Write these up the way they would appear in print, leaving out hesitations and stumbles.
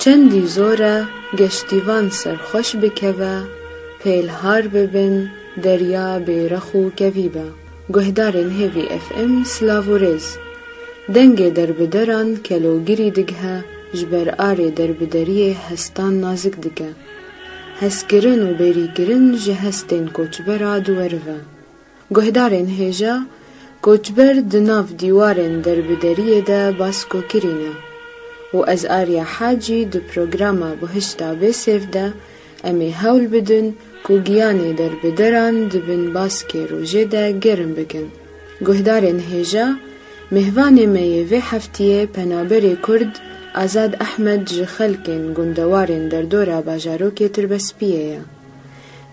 چندی زوره گشتیوان سرخوش بکوه، پیلهار ببین دریا بیرخو کویبه. گهدارین هیوی اف ام سلاوریز دنگ دربدران کلوگیری دگه جبر آره دربدری هستان نازک دگه. هسکرن و بریگرن جه هستین کوچبرا دوروه. گهدارین هیجا کوچبر دناف دیوارن دربدری ده باسکو کرینه. و از آریا حاجی دو پروگراما بهشتا بسیف ده امی هول بدن کو گیانی دربدران دبن باسکی روژه ده گرم بکن. گهدارین هیجا مهوان میوه هفتیه پنابر کرد آزاد احمد جخلکن گندوارن در دورا باجاروکی تربسپیه.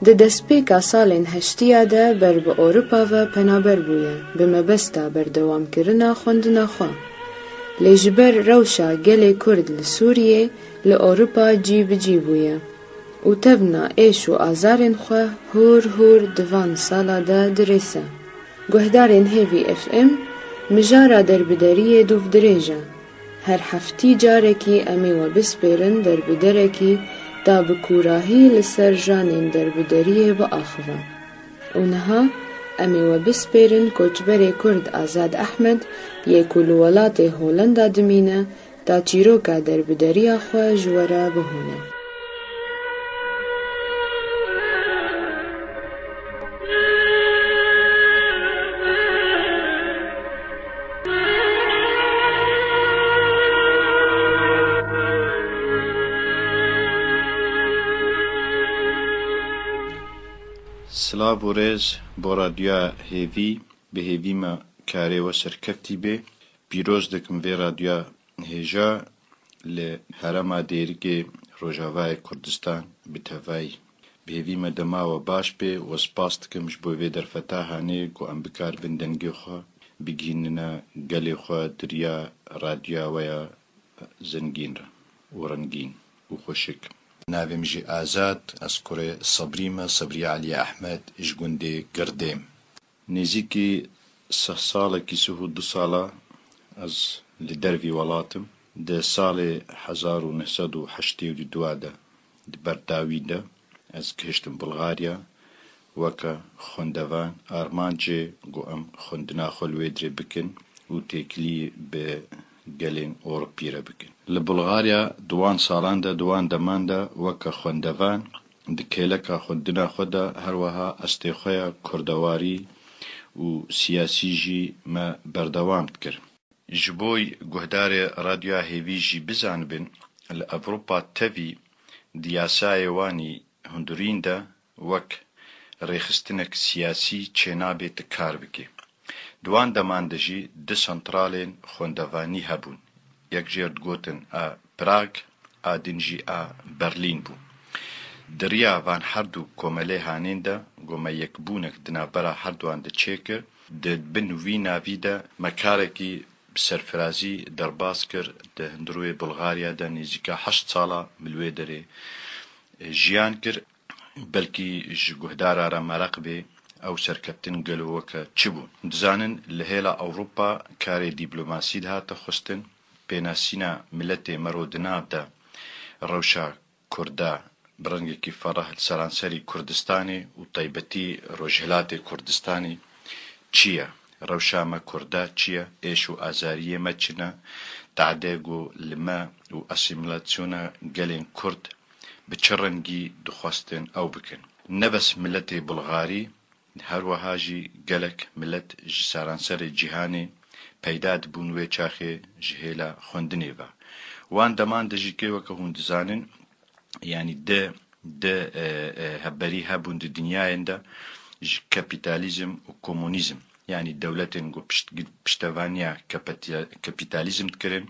ده دسپیکا سالین هشتیا ده بر با اوروپا و پنابر بویه بمبستا بردوام کرنا خوندنا خواه. لجبر روشا گل کرد لسوریه لأوروپا جیب جیبویه و تبنا ایش و آزارن خواه هور دوان سالا ده درسه. گهدارن هیوی اف ام مجارا دربدریه دوف دریجه. هر هفتی جارکی امی و بسپیرن دربدرکی دا بکوراهی لسر جانین دربدریه با آخوه. اونها امی و بسپیرن کوچبر کرد آزاد احمد یکو لولات هولندا دمینه دا چیروکا دربدری خواه جورا بهونه. سلاو و ریز با رادیو هیوی به هیوی ما کاری و سرکفتی به پیروز دکم به رادیو هیجا لحرم دیرگی روجاوای کردستان بتوای به هیوی ما دما و باش به و سپاس دکمش بوی در فتاحانه گو ام بکار بندنگی خوا بگیننا گلی خوا دریا رادیو ویا زنگین را و رنگین و خوشک. ناویم جی آزاد از کره صبری علی احمد جگونده گردیم. نزیکی 6 ساله کی سه 2 ساله از لدروی ولاتم ده سال 1982 ده برداوی ده از کشتم بلغاریا وکا خوندوان آرمانجه گو ام خوندنا خلوی در بکن و تکلی به گلین اوروپی را بکن. لبلغاریا دوان سالان ده دوان دمان ده وکا خوندوان دکیلکا خوندنا خودا هر وها استیخویا کردواری و سیاسی جی ما بردوام بکر. جبوی گهدار رادیو هیوی جی بزن بین لأوروپا توی دیاسای وانی هندورین ده وک ریخستنک سیاسی چنابی تکار بکی. دوان دمان ده جی ده سنترالین خوندوانی هبون. یک جرد گوتن پراگ دنجی برلین بو. دریا وان هر دو کومله هانین ده گومه یک بونک دنا برا هر دوان ده چیکر ده بنوی ناوی ده مکارکی سرفرازی در باز کر ده هندروی بلغاریا ده نزیکا 8 سالا ملوی داره جیان کر بلکی جگهدار را مرق به او سرکبتن گلو وکا چی بون. دزانن لحیلا اوروپا کار دیپلوماسی ده تا خستن پیناسینا ملت مرودناب ده روشا کرده برنگی که فرح سرانسری کردستانی و طیبتی روجهلات کردستانی چیه؟ روشا کرده چیه؟ ایش و آزاریه مچنه تعدیگو لما و اسیملاتیون گلین کرد بچرنگی دخواستن او بکن. نبس ملت بلغاری هر وهاجی گلک ملت سرانسر جهانی پیداد بونوی چاخه جهیلا خوندنی و وان دمان دجی که وکه هندزانن یعنی ده هبری هبوند دنیای ده کپیتالیزم و کمونیزم یعنی دولتن گو پشتوانیا کپیتالیزم تکرن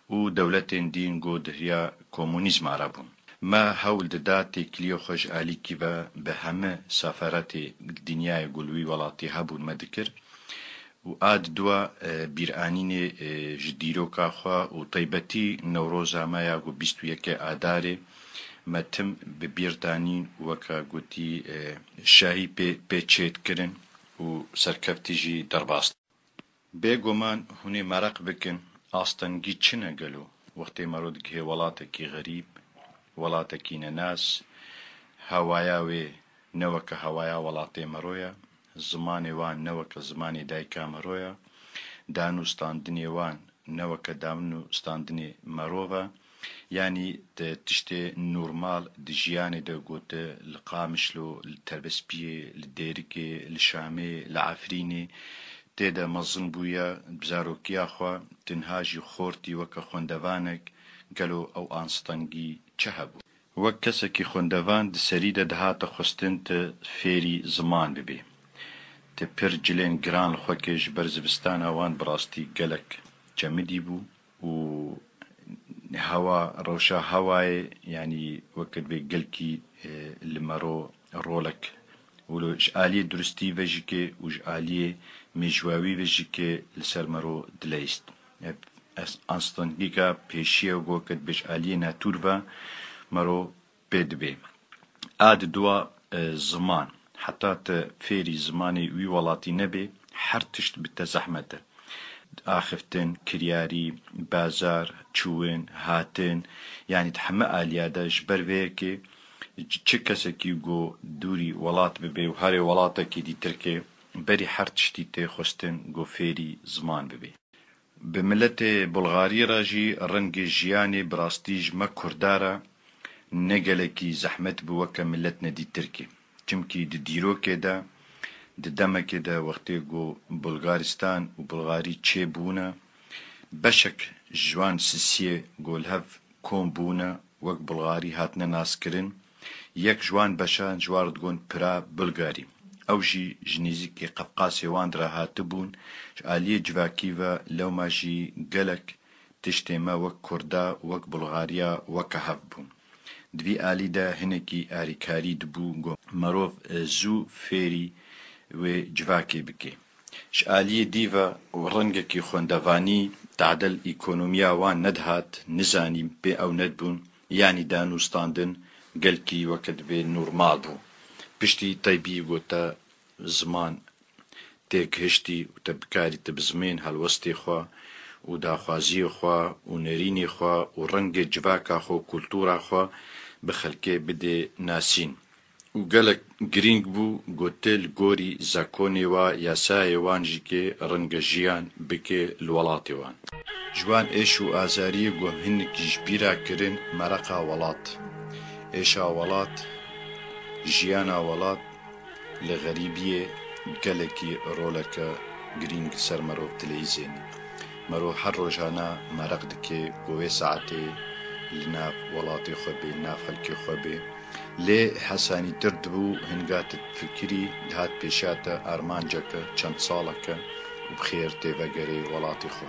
و دولتن دین گو دهیا کمونیزم عربون. ما حول ده تکلیو خوش علی کی و به همه سفارت دنیای گلوی ولاتی هبون مدکر و دوا بیرانین جدیرو کاخوا و طیبتی نوروز همه گو 21 آداره متم به بیردانین وکا گوتی شاهی پیچید کرن و سرکفتی جی درباست. بگومان هنی مرق بکن آستانگی چنه گلو وقتی مرود که ولاتکی غریب ولاتکی نناس هواياوي نوك هوايا ولاتي مرويا زماني وان نوك زماني دايكا مرويا دانو ستاندني وان نوك دانو ستاندني مروفا يعني تشتي نورمال دجياني دا قوت القامشلو التربسبية الديركي الشامي العفريني تيدا مظن بويا بزاروكيا خوا تنهاجي خورتي وكا خوندوانك قالو او انستانگي چهبو وەک کەسێکی خوێندەڤان سەریدە دەهاتە خستن تە فێری زمان ببێ تە پر جلێن گران خۆکێش بەر زستان ئەوان بڕاستی گەلک جەمدی بوو و هەوا ڕەوشە هەوایە ینی وەکت بێ گەلکی لمەڕۆ ڕۆڵک ولو ژعالیە درستی vejike و ژعالیە مێژواوی vejike لەسەر مەڕۆ دلەیست ئانستۆنگیکا پێشیە و گۆکت بێ ژعالیە ناتورڤە مرو بدبي عاد دوا زمان حتى فيري زماني وي ولاتي نبي حرتشت بالتزحمته آخفتن كرياري بازار چوين هاتن يعني تحمق اليادا جبر ويكي چكسكي جو دوري ولات ببي وهاري ولاتكي دي تركي بري حرتشتي تي خستن جو فيري زمان ببي بملت بلغاري راجي رنگ جياني براستيج ما كردارا نگلکی زحمت بوکه ملت ندی ترکی چمکی د دیرو کې ده د دمه کې ده وقتی گو بلغارستان و بلغاری چه بونه بشک جوان سیسیه گول هف کون بونه وک بلغاری هاتنه ناس کرن یک جوان بشان جوارد گون پرا بلغاری او جی جنیزی که قفقاسی واندرا هاتبون جعالی جواکی و لو ما جی گلک تشتیما وک کردا وک بلغاریا وک هف بون دوی آلی دا هنکی آریکاری دبو مروف زو فیری و جواکی بکی شعالی دیوا و رنگکی خوندوانی تعدل اکونومیا وان ندهات نزانیم بی او ندبون یعنی دانوستاندن گلکی وکد بی نورمال بو پشتی طیبی و تا زمان تیک هشتی و تا بکاری تا بزمین هلوستی خواه و داخوازی خوا و نرینی خوا و رنگ جواکا خو کلتورا خوا بخلکه بده ناسین و گلک گرینگ بو گوتل گوری زاکونی و یاسای وانجی که رنگ جیان بکه الولاتی وان جوان ایش و آزاری گو هنکی جبیرا کرن مرقا ولات ایشا ولات جیانا ولات لغریبیه گلکی رولکا گرینگ سر مرو تلیزین مرو هر روزانه مرق دکه گوه ساعتی لناف ولاتي خوبي ناف خلكي خوبي لي حساني تردبو هنگات فكري هات بيشاتا ارمان جاكا چند صالكا وبخير تيفاقري ولاتي خو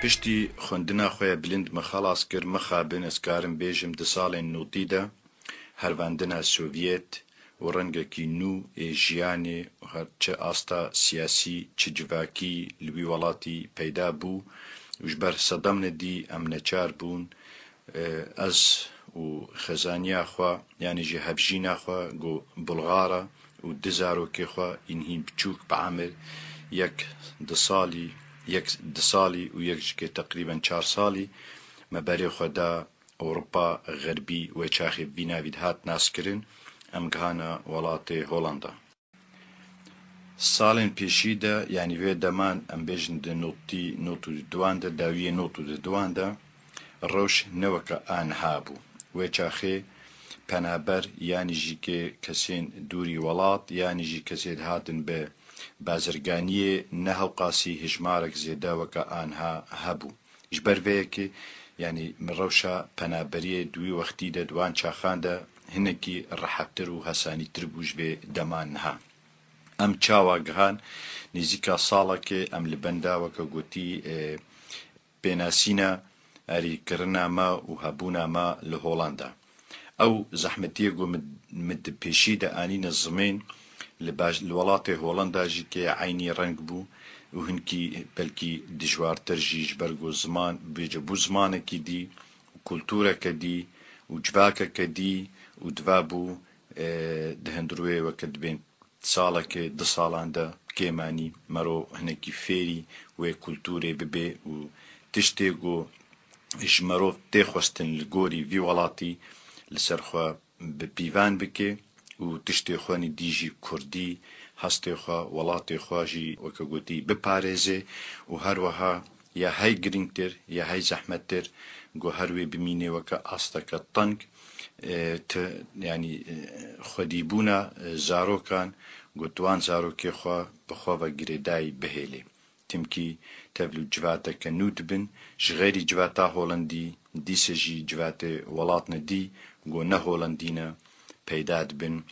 پشتی خوندنا خوی بلند مخلاص کر مخابن اسکارم بیجم دسالین نوتی ده هرواندنا سوویت و رنگکی نو ایجیانی و هرچه آستا سیاسی چه جواکی لوی ولاتی پیدا بو وجبر صدام ندی امنچار بون از و خزانیا خوا یعنی جه هبجینا خوا گو بلغارا و دزارو که خوا اینهین بچوک بعمل یک دسالی و یک که تقریبا 4 سالی مباری خدا اوروبا غربی و چاخی بینا ویدهات ناس کرن امگهانا ولات هولندا سالن پیشی ده یعنی وی دمان ام بیجن ده نوتو دوان ده داویه نوتو ده دوان ده روش نوکا آنها بو و چاخی پنابر یعنی جی که کسین دوری ولات یعنی جی کسید هاتن به بازرگانیه نه قاسی هجمارك زیده وکا آنها هبو جبر ویکی یعنی مروشا پنابریه دوی وقتی ده دوان چاخان ده هنکی رحبتر و حسانی تر بوش به دمان ها ام چاوا گهان نزیکا سالا که ام لبندا وکا گوتی بيناسينا أري كرنا ما وهبونا ما لهولندا أو زحمتيجو مد بيشيدة آنين الزمين لولاته هولندا جي كي عيني رنگ بو وهنكي بلكي دجوار ترجيج برغو زمان بيجبو زمانك دي وكولتورة كدي وجباكة كدي ودبابو دهندروي وكدبين سالك دسالان دا كيماني مرو هنكي فيري وكولتورة ببي وتشتيغو اجمرو تيخوستن لغوري في ولاتي لسرخوا ببيفان بكي وتشتي خواني ديجي كردي هستي خوا ولاتي خواجي وكغوتي بباريزي وهروها يا هاي جرينتر يا هاي زحمتر جو هروي بميني وكا أستك الطنك يعني خديبونا زارو كان قوتوان زارو كي خوا بخوا وقريداي بهيلي تمكي تبلو جواتا كنود بن جغيري جواتا هولندي دي سجي جواتا ولاتنا دي قو نه هولندينا پیداد بن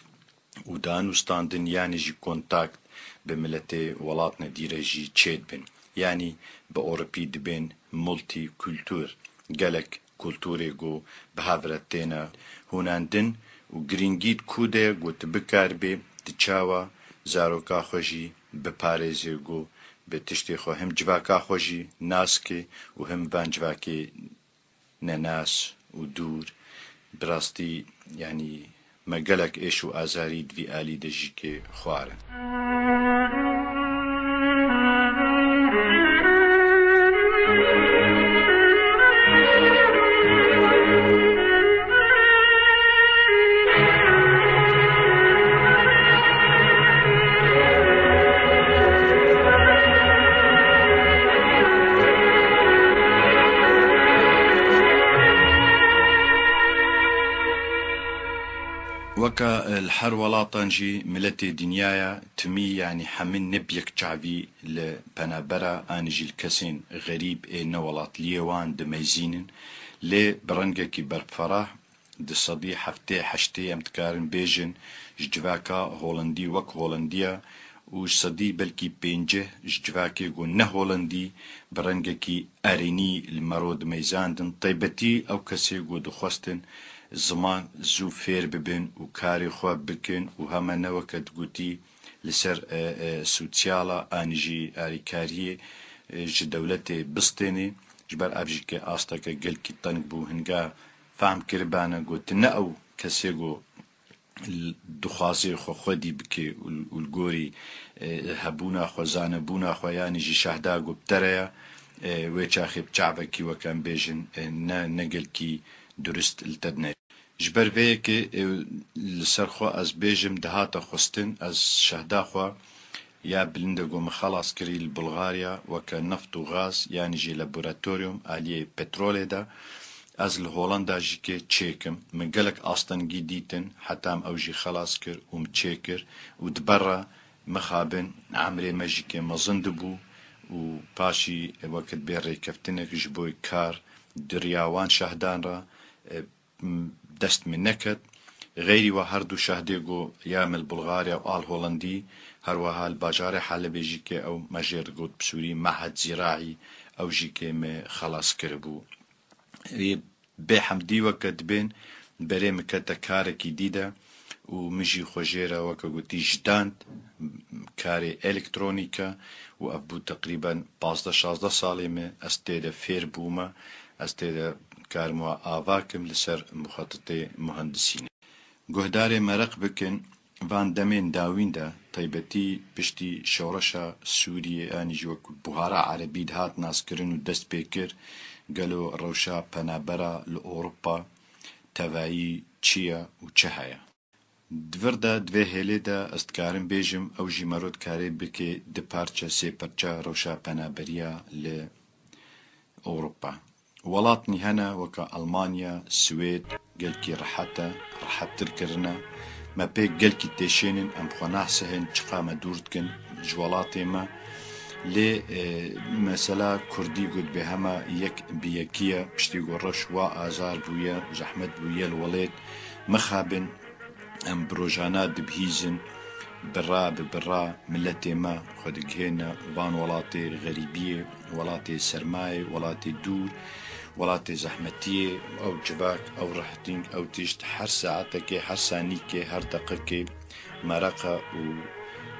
و دانوستاندن يعني جي كونتاكت بملتي ولاتنا ديره جي تشيد بن يعني بأوروبي دبن مولتي كولتور جالك كولتوري جو بهافرتينا هوناندن و جرينجيت كوده جو تبكار بي تشاوا زاروكا خوشي بباريزي جو بتشتي خو هم جواكا خوشي ناسكي و هم بان جواكي نناس و دور براستي يعني ما قالك ايشو ازاريد في آلي دجيكي خوارن وكا الحر ولاطنجي ملتي دنيايا تمي يعني حمن نبيك شعبي لبنابرا انجي الكسين غريب اي نولات ليوان دميزين لي برنجا كي برفراح دي صدي حفتي حشتي امتكارن بيجن جواكا هولندي وك هولنديا وش صدي بلكي بينجه جواكي قو نه هولندي برنجا كي اريني المرود ميزاندن طيبتي او كسي قو دخوستن زمان زو فير ببن وكاري خواب بكن وهما نوكت قوتي لسر سوتيالا انجي اريكاريه جدولتي بسطيني جبر ابجيكي آستاكا قلكي طنق بو هنگا فهم كربانا قوت نأو كسيقو الدخازي خو خودي بكي والقوري هبونا خو زانبونا خو يعني جي شهدا قو بتريا ويشاخي بشعبكي وكان بيجن نقلكي درست التدني جبر ويكي لسرخو از بيجم دهاتا خستن از شهدا خو يا بلندقو مخلص كري البلغاريا وكان نفط وغاز يعني جي لابوراتوريوم عليه بترولي دا از الهولندا جيكي تشيكم من قالك اصلا جديدن حتى ام اوجي خلاص كر ومتشيكر ودبرا مخابن عمري ماجيكي مزندبو وباشي وقت بيري كفتنك جبوي كار درياوان شهدان را دست من نكت غيري وهردو شهديقو يامل بلغاريا وآل هولندي هروها الباجاري حالة بيجيكي او مجير قد بسوري معهد زراعي او جيكي ما خلاص كربو بحمدي وقت بين بري مكتا كاركي ديدا ومجي خوجيرا وكا قوتي جداند كاري الكترونيكا وابو تقريبا 15-16 صالي ما استيدا فير بوما استيدا كارموا آواكم لسر مخططي مهندسين قهداري مرق بكن وان دمين داوين دا طيبتي بشتي شورشا سوريا آني جوك بوهارا عربي دهات ناسكرن ودست بيكر قالوا روشا بنابرا لأوروبا توايي تشيا وچهايا دوردا دوه هيلي دا استكارن بيجم او جي مرود كاري بكي دي پارچا سي پارچا روشا بنابريا لأوروبا ولاتني هنا وكا ألمانيا السويد قلكي رحت الكرنا ما بيك قلكي تيشينن ام خناح سهن چقا ما دورتكن جوالاتي ما لي مثلا كردي قد بهما يك بيكيا بشتي قرش وآزار بويا وزحمت بويا الوليد مخابن ام بروجانات دبهيزن برا ببرا ملتي ما خدقهنا وان ولاتي غريبية ولاتي سرماي ولاتي دور ولاتي زحمتية أو جباك أو رحتين أو تيشت هر ساعتك هر ثانيك هر دقيقة مرقة و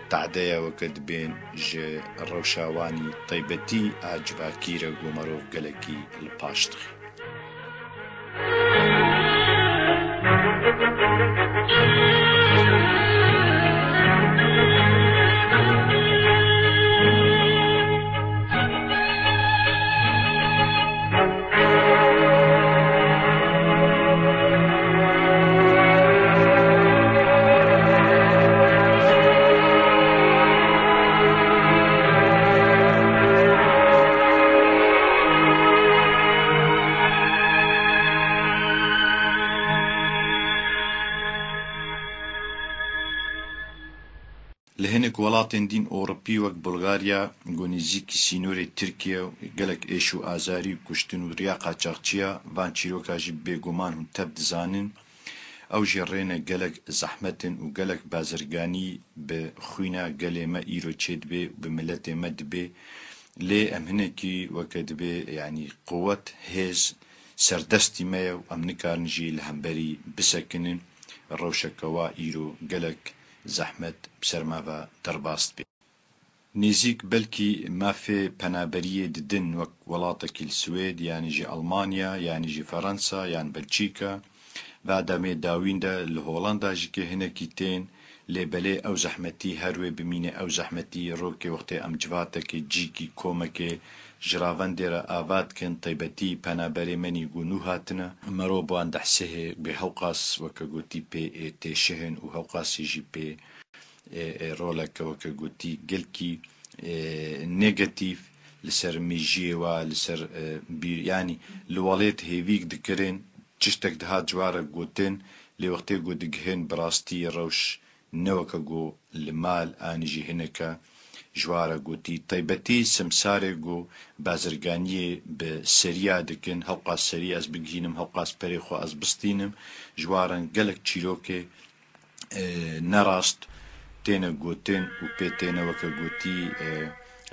تعديا وكد بين ج الروشاواني طيبتي أجباكي رقو مروف قلقي الباشتخي لهنك ولاتن دين أوروبي وك بلغاريا غونيزيكي سينوري تركيا قالك إيشو آزاري كشتن وريا قاچاقچيا وان چيروكا جي بيگومان هم تبد زانن أو جرينا قالك زحمتن وقالك بازرگاني بخوينا قالي ما إيرو تشيد بي بملتي مد بي لي أمهنكي وكد بي يعني قوة هيز سردستي مايا وأمنكار نجي لهمبري بسكنن الروشكوا إيرو قالك زحمت بسرماوا درباست بي نزيك بلكي ما في پنابرية ددن وك ولاتك السويد يعني جي ألمانيا يعني جي فرنسا يعني بلجيكا بعدما داوين دا لهولندا جيكي هنا كيتين لبلي أو زحمتي هروي بمينة أو زحمتي روكي وقت أم جواتك جيكي كومكي جراوان ديرا آفاد كن طيبتي پنابري مني قونو هاتنا مرو بوان دحسه بهوقاس وكاقوتي بي تيشهن وهوقاس يجي بي رولك وكاقوتي قلكي نيجاتيف لسر ميجيوا لسر يعني لواليت هيفيك دكرين تشتك دهات جوارك قوتين لوقتي قو دقهن براستي روش نوكا قو المال آنجي هنكا جوارا قوتي طيبتي سمساري قو بازرگانية بسريا دكن هوقاس سريا از بگهينم هوقاس بريخو از بستينم جوارا قلق چيروكي نراست تينا قوتين و بيتينا وكا قوتي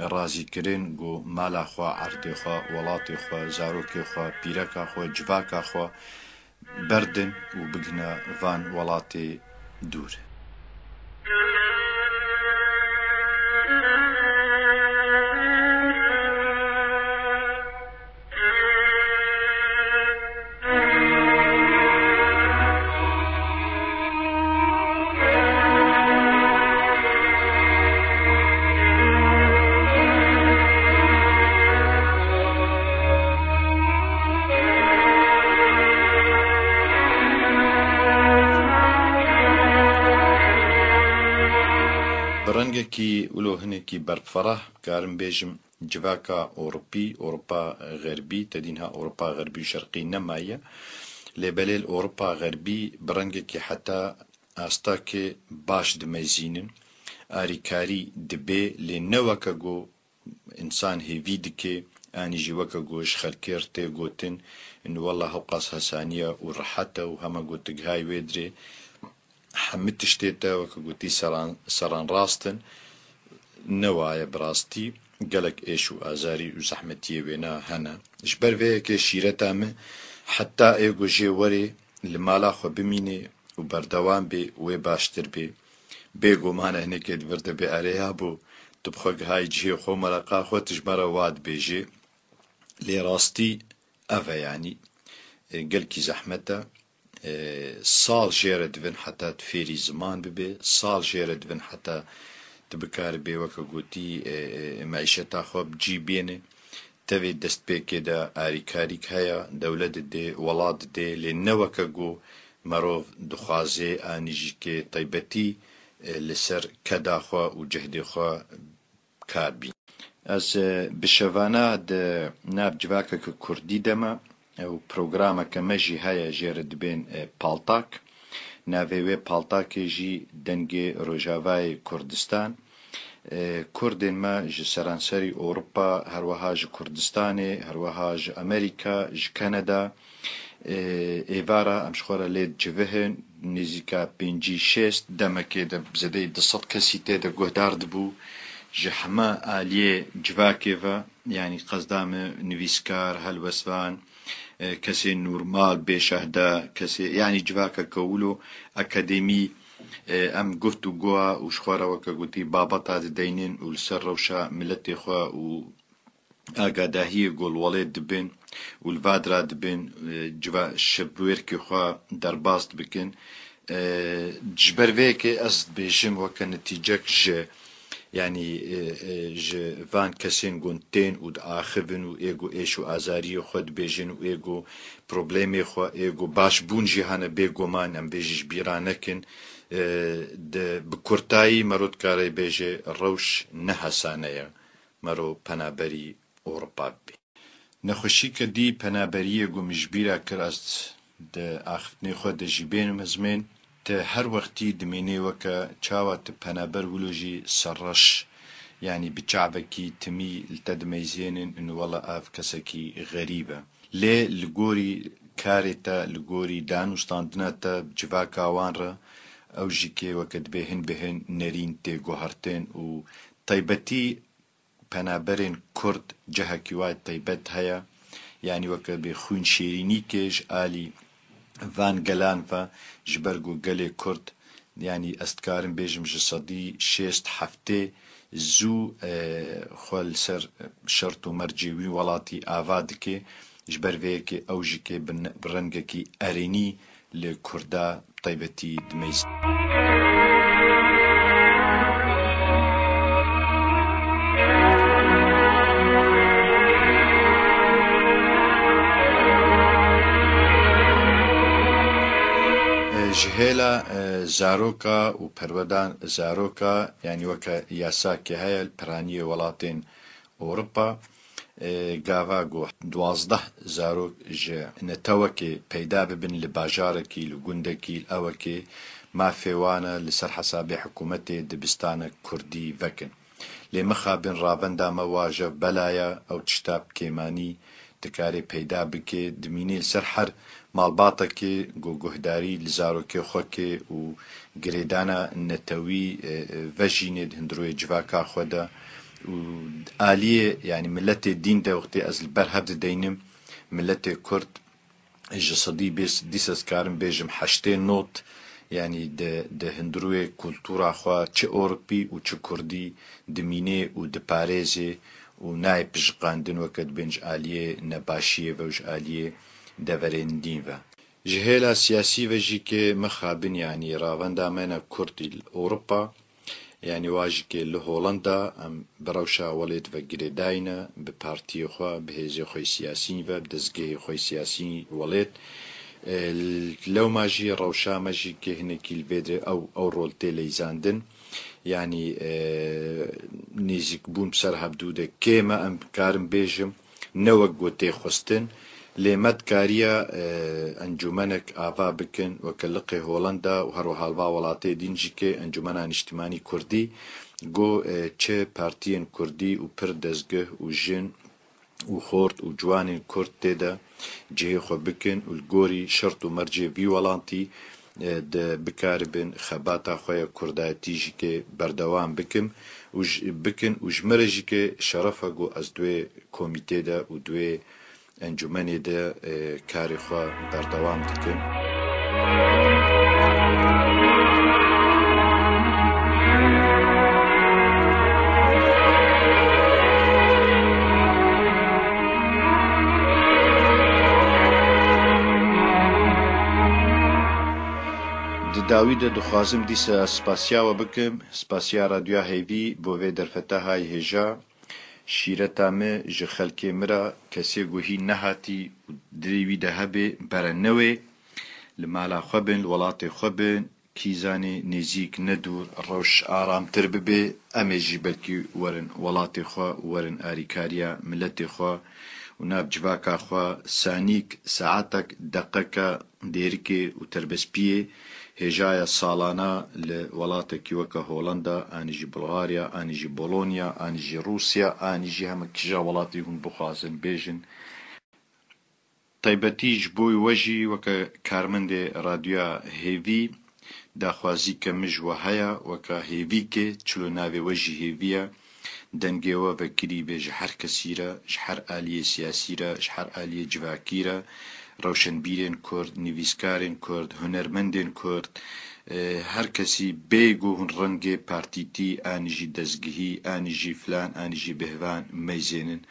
رازي كرين قو مالا خوا عردي خوا ولاتي خوا زاروكي خوا بيركا خوا جواكا خوا بردن و بگنا فان ولاتي دور برنگکی ولو هنکی برفرح کارم بیجم جواکا أوروبا غربي تدينها أوروبا غربي شرقي نماية لبليل أوروبا غربي برنگکی حتى أستاكي باش دميزينن آريكاري دبي لنوكا جو إنسان هيفي دكي أني جواكا جوش خلكيرتي قوتن إنه والله هوقاس هسانية ورحتة وهما قوتك هاي ويدري حمد تشتيتا وكقولتي سران راستن نوايا براستي قالك ايشو ازاري وزحمتي بينا هنا جبر فيك شيرتام حتى ايغو جي وري المالا خو بميني وبردوان بي وباشتر بي بيغو مانا هناك دبرد بي عليها بو تبخوك هاي جي خو مرقا خو تجبر واد بيجي لي راستي افا يعني قالكي زحمتا صال جيرد فين حتى تفيري زمان ببي صال جيرد فين حتى تبكار بي وكا قوتي معيشتا خوب جيبيني تفي دست بي كده آريكاريك هيا دولة دي ولاد دي لنوكا قو مروف دخوازي آنيجيكي طيبتي لسر كدا خوا وجهدي خوا كاربي از بشوانا ده ناب جواكا كردي دما او برنامج كمجي هيا جيرد بين بالتاك ناوي بالتاك جي دنجي روجاواي كردستان كردين ما جي سرانسري اوروبا هروها جي كردستاني هروها جي امريكا جي كندا ايفارا امشخورا ليد جيفهن نزیکا پێنجی شێست دەمەکێدە بزەدەی 200 کەسی تێدە گۆدار دەبوو ji hema aliyê civakê ve yanî qezdame nivîskar helbestvan kesê normal bêşehde kesê yanî civaka kewilo akademî em guftûgoa û ji xwe re weke gotî babeta dideynin û li ser rewşa milletê xwe û agadahiyê golwalê dibin û li vadira dibin şevbêrkê xwe derbas dibikin ji ber vê yekê ez dibêjim weke netîcek ji yani ji van kesên gundtên û diaxivin û êgo êş û azariyê xwe dibêjin û êgo problemê xwe êgo başbûn jî hene bêguman em bêjî ji bîra nekin bi kurtayî mero dikare bêje rewş nehesane ye mero penaberî Ewropa bibê. Nexweşîke dî penaberiyê ku min ji bîra kir ez di axiftinê xwe de jî bêhnim hizmên te her wextî dimênê weke çawa tu penaber wilo jî serreş yani bi çavekî timî li te dimeyzênin û wela ev kesekî xerîb e. Lê li gorî karê te li gorî danûstandina te civaka wan re ew jî kê weke dibe hin bi hin nerîn tê guhertin û taybetî penaberên Kurd cihekî wa taybet heye yani weke bê xwîn şêrînîkê ji alî van gelan ve ji ber ku gelê Kurd yani ez dikarim bêjim ji sedî şêst heftê zû xwe li ser şert û mercê wî welatî ava dike ji ber vê yekê ew jî kê bi rengekî erênî li Kurda taybetî dimeyzin. جهلا زاروكا و پرودان زاروكا يعني وكا ياساكي هاي البرانية ولاتين أوروبا قاواغو 12 زاروك جه نتوكي پیدا ببن لباجاركي لگوندكي الأوكي ما فيوانا لسر حسابي حكومتي دبستان كردي وكن لمخابن رابندا مواجه بلايا أو تشتاب كيماني تكاري پیدا بكي دميني لسر حر مالباتكي گوهداري لزاروكي خوكي و گريدانا نتوي وجيند هندروي جواكا خودا و آلية يعني ملت الدين دا وقتي از البرهب دينم ملت كرد جسدي بس ديسس كارم بيجم حشتين نوت يعني ده هندروي كولتورا خوا چه أوروبي و چه كردي دميني و دپاريزي و ناي بجقاندن وكد بنج آلية نباشية وج آلية دورين دين و جهلا سياسي وجي كي مخابن يعني راوندا منا كردي أوروبا يعني واجي كي لهولندا ام بروشا ولد و گريداينا بپارتي خوا بهزي خوي سياسي و بدزگه خوي سياسي ولد لو ماجي روشا ماجي كي هنكي البدر او رولتي ليزاندن يعني نيزيك بون بسر هبدوده كيما ام كارم بيجم نوك گوتي خستن لمد كاريا انجمنك آفا بكن وكلقي هولندا وهروها البا ولاتي دينجيكي انجمنان اجتماعي كردي جو چه پارتيين كردي و پر دزگه و جن و خورد و جوان كرد تيدا جهي خو بكن و الگوري شرط و مرجي بي ولانتي ده بكاربن خباتا خويا كردا تيجيكي بردوان بكم بكن و جمرجيكي شرفا جو از دوي كوميتي دا و دوي انجمنی ده کاری خوا بردوام دکن داوی ده دخوازم دیسا سپاسیا و بکم سپاسیا رادیو هیوی بوه درفته های هجا شیرتامه جه خلکی مرا کسی گوهی نهاتی دریوی ده هبه برنوه لمالا خوبن الولات خوبن کیزانی نزیک ندور روش آرام تر ببه امیجی بلکی ورن ولات خوا ورن آریکاریا ملت خوا و ناب جواکا خوا سانیک ساعتک دقیقه دیرکی و تربسپیه هجايا سالانا لولات كيوكا هولندا انيجي بلغاريا انيجي بولونيا انيجي روسيا انيجي هم كجا ولاتي هون بخازن بيجن تایبەتیش بۆی وەژی وەکە کارمەندێ رادیۆ هێڤی داخوازی کە مژوە هەیە وەکە هێڤیکێ چلو ناوێ وەژی هێڤیە دەنگێوە بەکری بێ ji her kesîre ji her aliyê siyasî re ji her aliyê civakî re rewşenbîrên Kurd, nivîskarên Kurd, hunermendên Kurd her kesî bêgo hûn rengê partîtî anî jî dezgihî anî jî filan anî jî bihvan meyzênin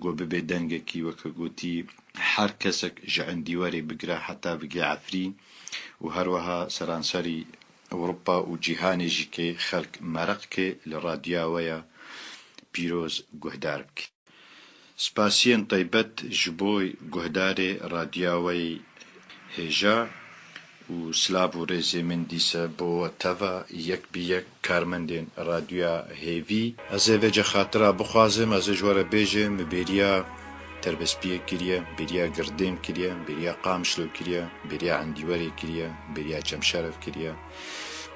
got bibe dengekî weke gotî her kesek ji endîwerê bigire heta bige Efrîn û her wiha seranserî Ewropa û cîhanê jî kê xelk mereqkê li radyoya we ya pîroz guhdar bike. Spasiyên taybet ji bo guhdarê radyoya we hêja û silav û rêzê min dîse bo teva yek bi yek karmendên radyoya hêvî. Ez ê vê xatira bixwazim, ez ê ji we re bêjim bi bêriya terbespiyê kiriye, bêriya girdên kiriye, bêriya Qamişlo kiriye, bêriya Endîwerê kiriye, bêriya Çemşerev kiriye,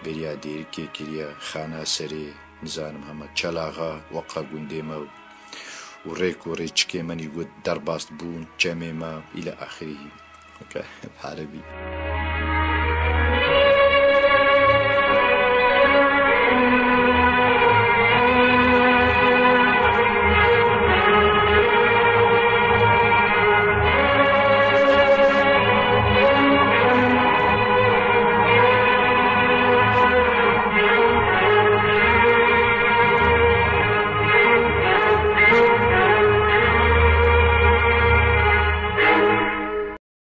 bêriya Dêrikê kiriye, Xana Serê, nizanim hema Çelaxa, Weqa gundê me û rêk û rêçikê menî got derbast bûn, çemê me île axirî. Harebî.